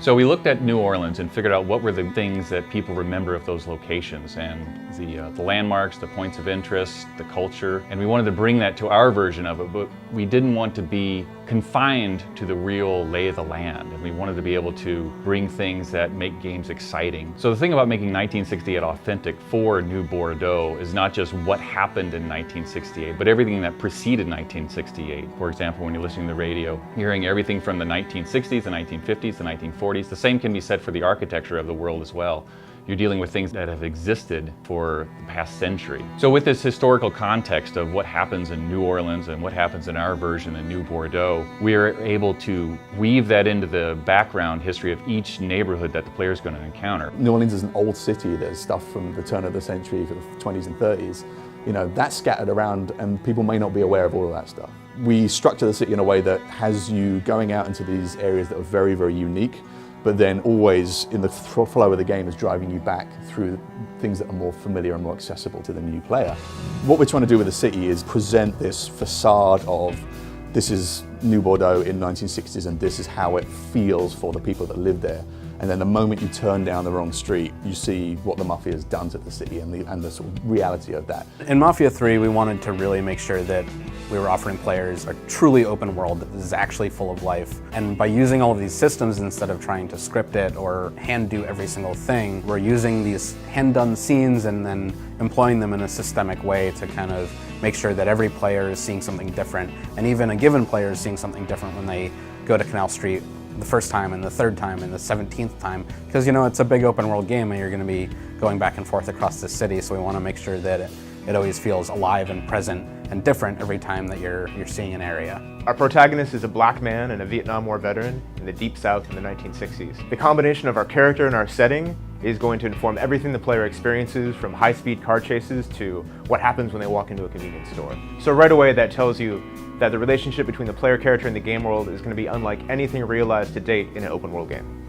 So we looked at New Orleans and figured out what were the things that people remember of those locations, and the landmarks, the points of interest, the culture, and we wanted to bring that to our version of it, but we didn't want to be confined to the real lay of the land, and we wanted to be able to bring things that make games exciting. So the thing about making 1968 authentic for New Bordeaux is not just what happened in 1968, but everything that preceded 1968. For example, when you're listening to the radio, you're hearing everything from the 1960s, the 1950s, the 1940s. The same can be said for the architecture of the world as well. You're dealing with things that have existed for the past century. So with this historical context of what happens in New Orleans and what happens in our version in New Bordeaux, we are able to weave that into the background history of each neighborhood that the player is going to encounter. New Orleans is an old city. There's stuff from the turn of the century, the 20s and 30s. You know, that's scattered around and people may not be aware of all of that stuff. We structure the city in a way that has you going out into these areas that are very, very unique, but then always in the flow of the game is driving you back through things that are more familiar and more accessible to the new player. What we're trying to do with the city is present this facade of this is New Bordeaux in 1960s and this is how it feels for the people that live there. And then the moment you turn down the wrong street, you see what the Mafia has done to the city and the sort of reality of that. In Mafia 3, we wanted to really make sure that we were offering players a truly open world that is actually full of life. And by using all of these systems, instead of trying to script it or hand do every single thing, we're using these hand-done scenes and then employing them in a systemic way to kind of make sure that every player is seeing something different. And even a given player is seeing something different when they go to Canal Street the first time and the third time and the 17th time, because you know it's a big open world game and you're going to be going back and forth across the city, so we want to make sure that it always feels alive and present and different every time that you're seeing an area. Our protagonist is a black man and a Vietnam War veteran in the Deep South in the 1960s. The combination of our character and our setting is going to inform everything the player experiences, from high-speed car chases to what happens when they walk into a convenience store. So right away that tells you that the relationship between the player character and the game world is going to be unlike anything realized to date in an open world game.